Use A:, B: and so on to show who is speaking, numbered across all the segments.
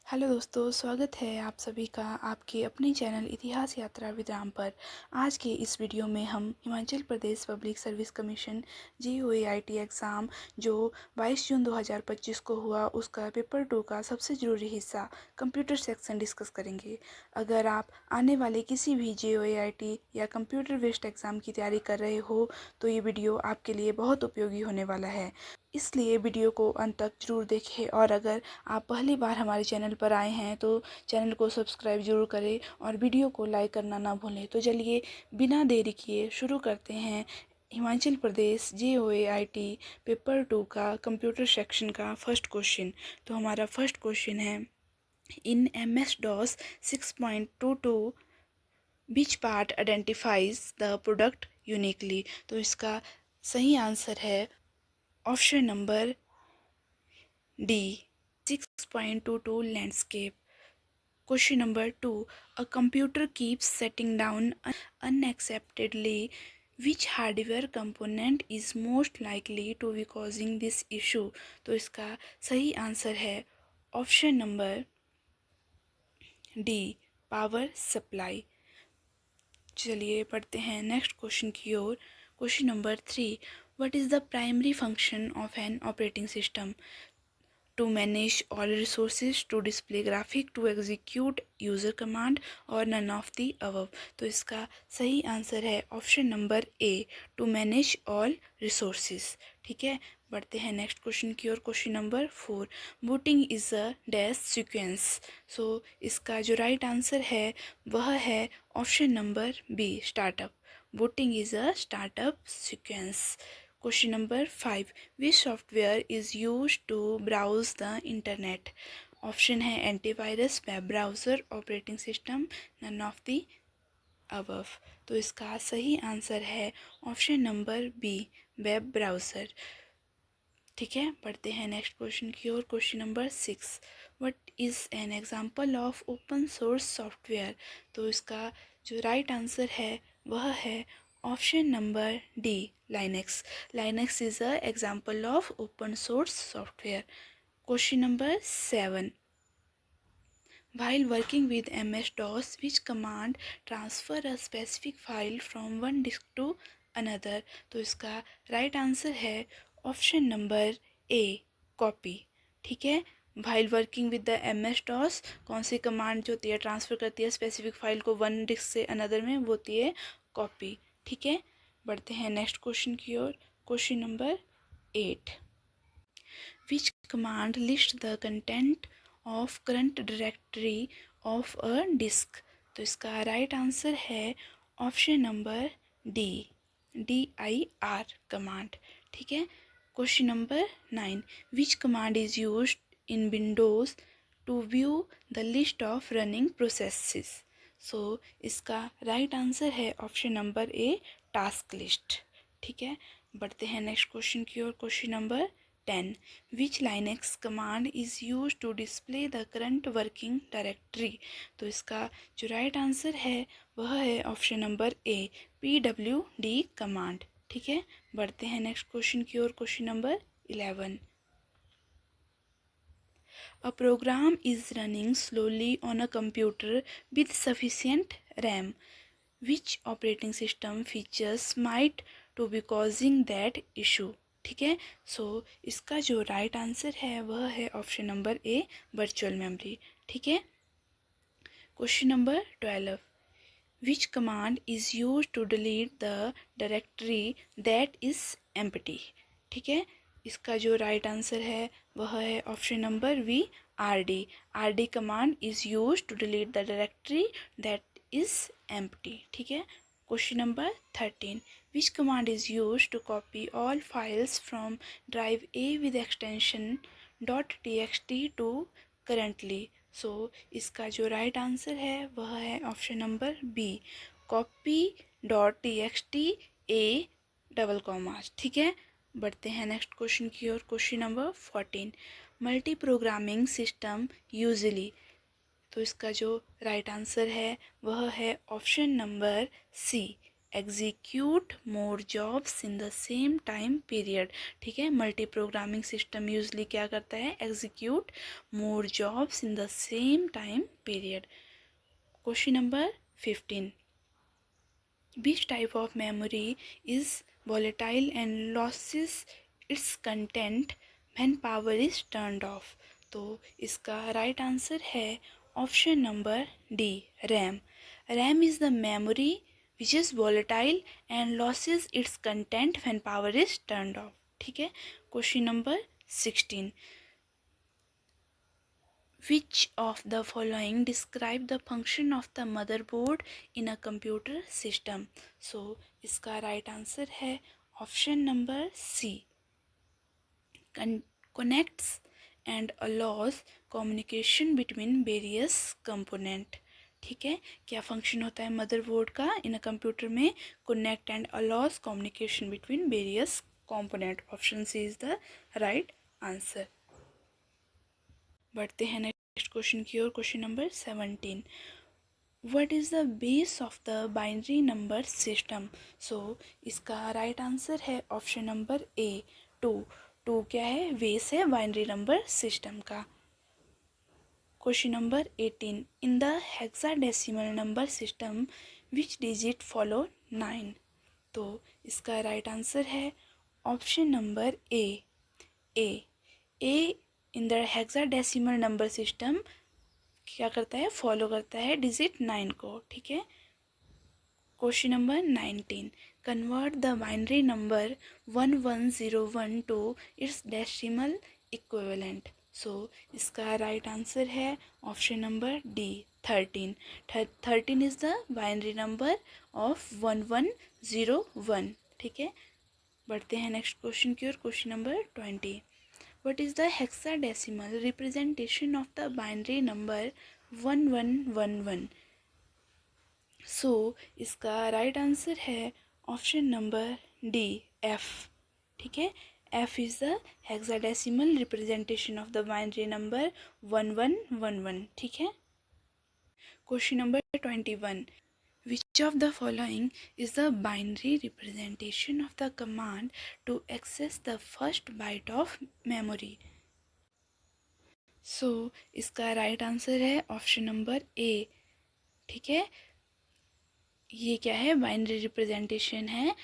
A: Hello दोस्तों, स्वागत है आप सभी का आपके अपने चैनल इतिहास यात्रा विद राम पर। आज के इस वीडियो में हम Himachal Pradesh public service commission JOAIT exam जो 22 जून 2025 को हुआ उसका पेपर 2 का सबसे ज़रूरी हिस्सा कंप्यूटर सेक्शन डिस्कस करेंगे। अगर आप आने वाले किसी भी JOAIT या कंप्यूटर बेस्ड एग्ज़ाम की तैयारी कर रहे हो तो ये वीडियो आपके लिए बहुत उपयोगी होने वाला है, इसलिए वीडियो को अंत तक जरूर देखें। और अगर आप पहली बार हमारे चैनल पर आए हैं तो चैनल को सब्सक्राइब जरूर करें और वीडियो को लाइक करना ना भूलें। तो चलिए बिना देरी किए शुरू करते हैं हिमाचल प्रदेश JOAIT पेपर 2 का कंप्यूटर सेक्शन का फर्स्ट क्वेश्चन। तो हमारा फर्स्ट क्वेश्चन है, इन MS-DOS 6.22 which part identifies the product uniquely. तो इसका सही आंसर है option number D, 6.22 landscape. Question number 2. A computer keeps setting down unacceptedly. Which hardware component is most likely to be causing this issue? तो इसका सही answer है option number D, power supply. चलिए पढ़ते हैं नेक्स्ट क्वेश्चन की ओर। Question number 3. What is the primary function of an operating system? To manage all resources, to display graphic, to execute user command और none of the above। तो इसका सही answer है option number A, to manage all resources. ठीक है, बढ़ते हैं next question की ओर। Question number 4. Booting is a dash sequence. So इसका जो राइट आंसर है वह है option number B, startup. Booting is a startup sequence. Question number 5. Which software is used to browse the internet? Option है antivirus, web browser, operating system, none of the above. तो इसका सही answer है option number B, web browser. ठीक है, पढ़ते हैं next question की ओर। Question number 6. What is an example of open source software. तो इसका जो राइट आंसर है वह है option number D, Linux. Linux is a example of open source software. Question number 7. While working with MS-DOS, which command transfer a specific file from one disk to another? तो इसका right answer है option number A, copy. ठीक है, while working with the MS-DOS कौन सी command जो होती है transfer करती है स्पेसिफिक फाइल को वन डिस्क से अनदर में, वो होती है कॉपी। ठीक है, बढ़ते हैं नेक्स्ट क्वेश्चन की ओर। Question number 8. Which command lists the content of current directory of a disk? तो इसका राइट आंसर है option number D, dir command. ठीक है, question number 9. Which command is used in Windows to view the list of running processes? So इसका right answer है option number A, task list. ठीक है, बढ़ते हैं नेक्स्ट क्वेश्चन की ओर। Question number 10. Which Linux command is used to display the current working directory? तो इसका जो राइट आंसर है वह है option number A, pwd command. ठीक है, बढ़ते हैं नेक्स्ट क्वेश्चन की ओर। Question number 11. A program is running slowly on a computer with sufficient RAM. Which operating system features might to be causing that issue? ठीक है, सो इसका जो राइट आंसर है वह है option number A, virtual memory. ठीक है, question number 12. Which command is used to delete the directory that is empty? ठीक है, इसका जो राइट आंसर है वह है option number V, RD। RD command is use to delete the directory that is empty. ठीक है, question number 13. Which command is use to copy all files from drive A with extension .txt to currently. So इसका जो right answer है वह है option number B, copy.txt A double commas. ठीक है, बढ़ते हैं नेक्स्ट क्वेश्चन की ओर। Question number 14. Multi programming system usually. तो इसका जो राइट आंसर है वह है option number C, execute more jobs in the same time period. ठीक है, मल्टी प्रोग्रामिंग सिस्टम यूजली क्या करता है, execute more jobs in the same time period. Question number 15, which type of memory is volatile and loses its content when power is turned off? तो इसका right answer है option number D, RAM. RAM is the memory which is volatile and loses its content when power is turned off। ठीक है, question number 16, which of the following describe the function of the motherboard in a computer system? So इसका right answer है option number C, connects and allows communication between various component। ठीक है, क्या function होता है motherboard का in a computer में, connect and allows communication between various component. Option C is the right answer. बढ़ते हैं नेक्स्ट क्वेश्चन की ओर। Question number 17, what is the base of the binary number system? So इसका right answer है option number A, two. Two क्या है, base है binary number system का। Question number 18, in the hexadecimal number system which digit follow 9? तो इसका right answer है option number A, A in the hexadecimal number system क्या करता है, फॉलो करता है डिजिट 9 को। ठीक है, question number 19, convert the binary number 1101 to its decimal equivalent. So इसका राइट आंसर है option number D, 13। 13 is the binary number of 1101। ठीक है, बढ़ते हैं नेक्स्ट क्वेश्चन की ओर। Question number 20, what is the hexadecimal representation of the binary number 1111? So इसका right answer है ऑप्शन नंबर डी, एफ। ठीक है, F is the hexadecimal representation of the binary number 1111। ठीक है, question number 21, which of the following is the binary representation of the command to access the first byte of memory? So इसका right answer है option number A. ठीक है, ये क्या है, binary representation है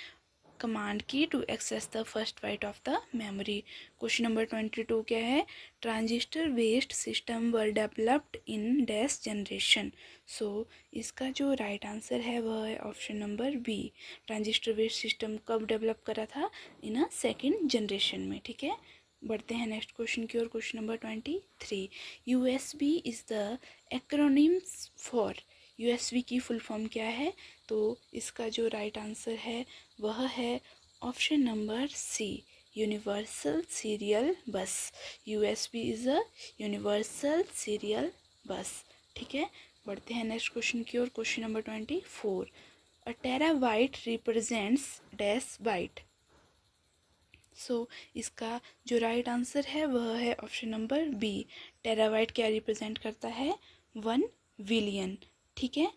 A: कमांड की to access the first byte of the memory. Question number 22 क्या है, transistor based system were developed in dash generation? So इसका जो राइट आंसर है वह है option number B, transistor based system कब डेवलप करा था, इन अ सेकेंड जनरेशन में। ठीक है, बढ़ते हैं नेक्स्ट क्वेश्चन की ओर। Question number 23, USB is the acronyms for? USB की फुल फॉर्म क्या है? तो इसका जो राइट आंसर है वह है option number C, universal serial bus. USB is a universal serial bus. ठीक है, बढ़ते हैं नेक्स्ट क्वेश्चन की ओर। Question number 24, a terabyte represents dash byte? So इसका जो राइट आंसर है वह है ऑप्शन नंबर बी, टेराबाइट क्या रिप्रेजेंट करता है, 1 बिलियन। ठीक है,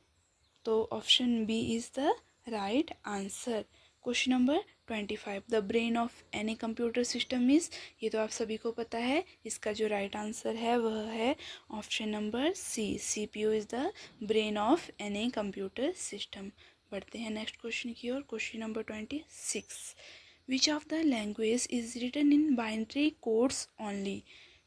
A: तो option B is the right answer. Question number 25, the brain of any computer system is? ये तो आप सभी को पता है, इसका जो राइट आंसर है वह है option number C, CPU is the brain of any computer system. बढ़ते हैं नेक्स्ट क्वेश्चन की ओर। Question number 26, which of the language is written in binary codes only?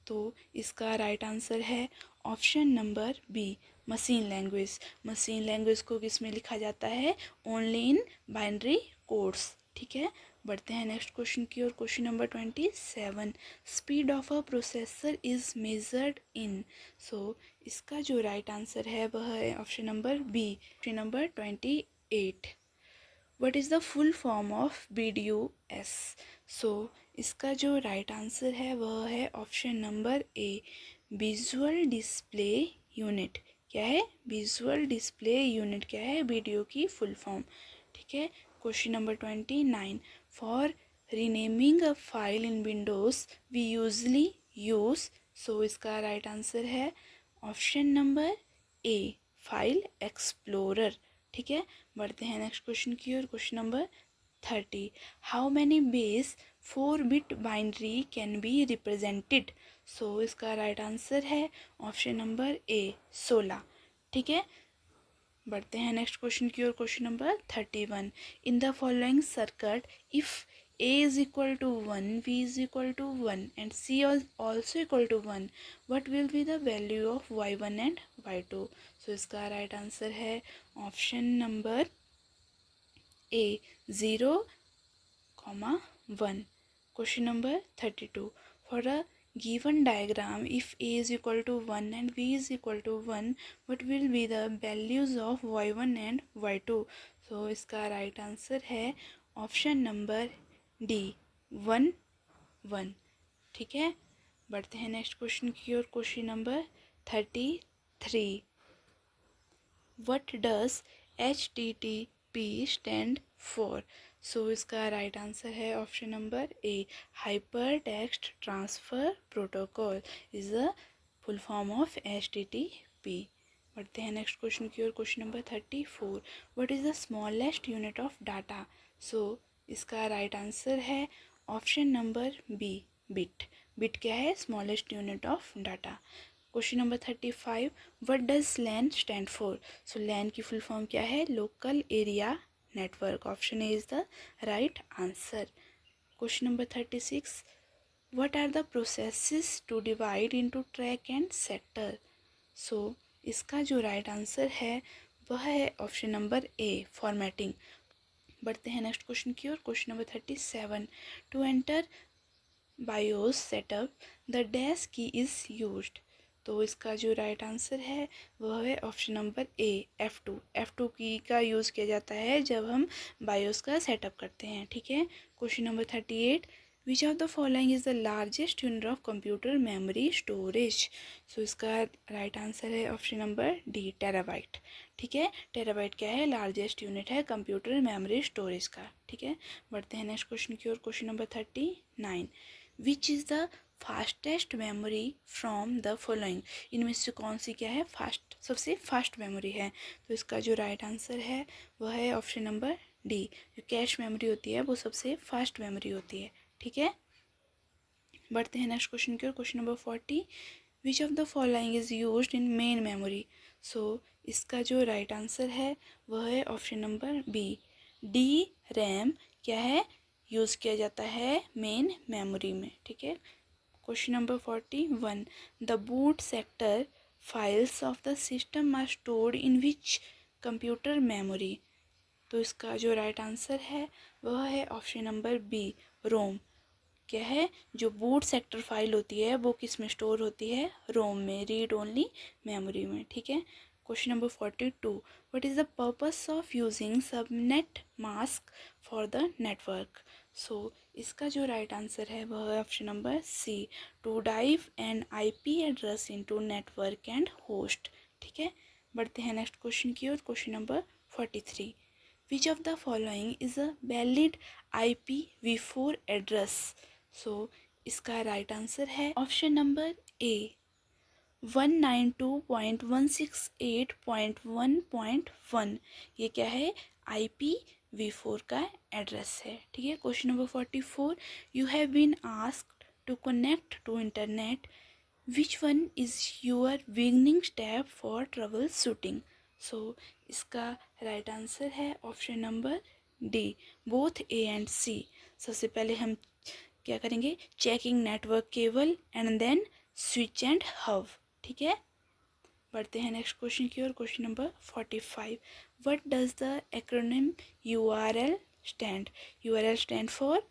A: तो इसका राइट आंसर है option number B, machine language. Machine language को किस में लिखा जाता है, ओनली इन बाइनरी कोड्स। ठीक है, बढ़ते हैं नेक्स्ट क्वेश्चन की ओर। Question number 27, speed of a processor is measured in? So इसका जो राइट आंसर है वह है option number B, question number 28, what is the full form of BDUS? So इसका जो राइट आंसर है वह है option number A, visual display unit. क्या है, विजुअल डिस्प्ले यूनिट क्या है, वीडियो की फुल फॉर्म। ठीक है, question number 29, for renaming a file in Windows we usually use? So इसका राइट आंसर है option number A, file explorer. ठीक है, बढ़ते हैं नेक्स्ट क्वेश्चन की ओर। Question number 30, how many base 4-bit binary can be represented. So इसका right answer है ऑप्शन नंबर ए 16। ठीक है, बढ़ते हैं नेक्स्ट क्वेश्चन की ओर। Question number 31, in the following circuit if a is equal to 1, b is equal to 1 and c is also equal to 1, what will be the value of y1 and y2। सो इसका right answer है option number A 0, 1। Question number 32, for a given diagram if a is equal to 1 and b is equal to 1, what will be the values of y1 and y2। so इसका right answer है option number D 1 1। ठीक है, बढ़ते हैं next question की ओर। Question number 33, what does HTTP stand for। So इसका right answer है option number A hyper text transfer protocol is the full form of HTTP। बढ़ते हैं नेक्स्ट क्वेश्चन की ओर। Question number 34, what is the smallest unit of data. So इसका right answer है option number B bit. Bit क्या है, smallest unit of data. Question number 35, what does LAN stand for. So LAN की full form क्या है, local area network. Option A is the right answer. Question number 36, what are the processes to divide into track and sector. So इसका जो right answer है वह है option number ए formatting. बढ़ते हैं नेक्स्ट क्वेश्चन की ओर। Question number 37, to enter BIOS setup the dash key is used. तो इसका जो राइट आंसर है वह है ऑप्शन नंबर ए F2। F2 की का यूज़ किया जाता है जब हम बायोस का सेटअप करते हैं। ठीक है, question number 38, which of the following is the largest unit of computer memory storage. So इसका राइट आंसर है ऑप्शन नंबर डी टेराबाइट। ठीक है, टेराबाइट क्या है, लार्जेस्ट यूनिट है कंप्यूटर मेमोरी स्टोरेज का। ठीक है, बढ़ते हैं नेक्स्ट क्वेश्चन की ओर। Question number 39, which is the fastest memory from the following. इनमें से कौन सी क्या है, फास्ट सबसे फास्ट मेमोरी है। तो इसका जो राइट आंसर है वह है ऑप्शन नंबर डी, जो कैश मेमोरी होती है वो सबसे फास्ट मेमोरी होती है। ठीक है, बढ़ते हैं नेक्स्ट क्वेश्चन की ओर। Question number 40, which of the following is used in main memory. So इसका जो राइट आंसर है वह है option number B D RAM क्या है, यूज़ किया जाता है मेन मेमोरी में। ठीक है, question number 41, the boot sector files of the system are stored in which computer memory. तो इसका जो राइट आंसर है वह है ऑप्शन नंबर बी रोम। क्या है, जो बूट सेक्टर फाइल होती है वो किस में स्टोर होती है, रोम में, रीड ओनली मेमोरी में। ठीक है, question number 42, what is the purpose of using subnet mask for the network. So इसका जो राइट आंसर है वह है option number C to divide an IP address into network and host. ठीक है, बढ़ते हैं नेक्स्ट क्वेश्चन की ओर। Question number 43, which of the following is a valid IPv4 address. So इसका राइट आंसर है ऑप्शन नंबर ए 192.168.1.1। ये क्या है, IPv4 का एड्रेस है। ठीक है, question number 44, you have been asked to connect to internet, which one is your beginning step for trouble shooting. So इसका राइट आंसर है option number D both A and C. सबसे पहले हम क्या करेंगे, checking network cable and then switch and hub. ठीक है, बढ़ते हैं नेक्स्ट क्वेश्चन की ओर। Question number 45, what does the acronym URL stand. URL stand for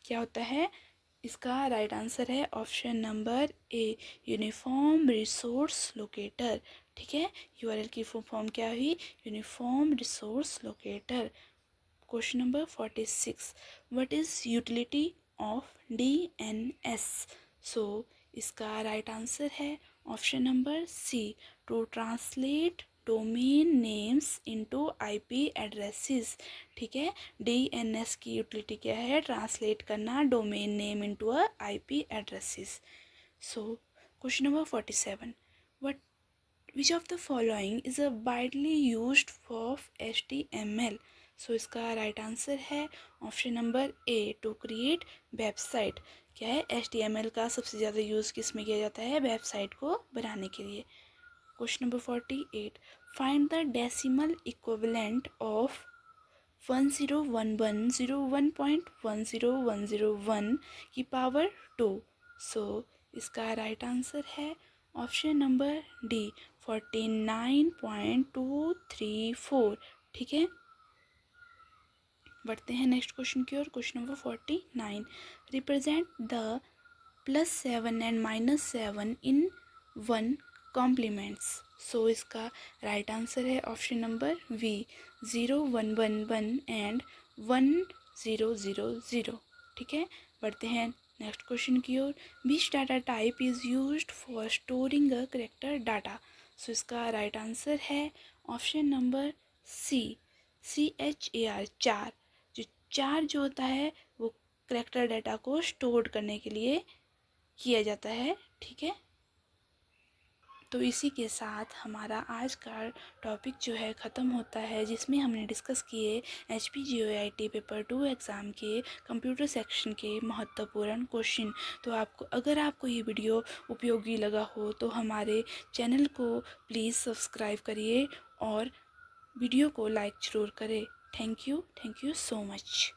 A: क्या होता है, इसका राइट आंसर है option number A uniform resource locator. ठीक है, URL की फुल फॉर्म क्या हुई, uniform resource locator. Question number 46, what is utility of DNS। So इसका राइट आंसर है option number C to translate domain names into IP addresses. ठीक है, DNS की यूटिलिटी क्या है, ट्रांसलेट करना domain name into IP addresses. So question number 47, what which of the following is a widely used for HTML। So इसका right answer है option number A, to create website. क्या है, HTML का सबसे ज़्यादा यूज़ किस में किया जाता है, वेबसाइट को बनाने के लिए। Question number 48, find the decimal equivalent of 101101.10101 की पावर 2। सो इसका राइट आंसर है ऑप्शन नंबर डी, 49.234। ठीक है, बढ़ते हैं नेक्स्ट क्वेश्चन की ओर। Question number 49, represent the +7 and -7 in one complements. So इसका राइट आंसर है ऑप्शन नंबर वी, 0111 एंड 1000। ठीक है, बढ़ते हैं नेक्स्ट क्वेश्चन की ओर। Which data type is used for storing a character data. So इसका राइट आंसर है option number C, CHAR, char. जो चार जो होता है वो करेक्टर डाटा को स्टोर करने के लिए किया जाता है। ठीक है, तो इसी के साथ हमारा आज का टॉपिक जो है ख़त्म होता है, जिसमें हमने डिस्कस किए HPGOIT पेपर 2 एग्ज़ाम के कंप्यूटर सेक्शन के महत्वपूर्ण क्वेश्चन। तो अगर आपको ये वीडियो उपयोगी लगा हो तो हमारे चैनल को प्लीज़ सब्सक्राइब करिए और वीडियो को लाइक ज़रूर करें। Thank you so much.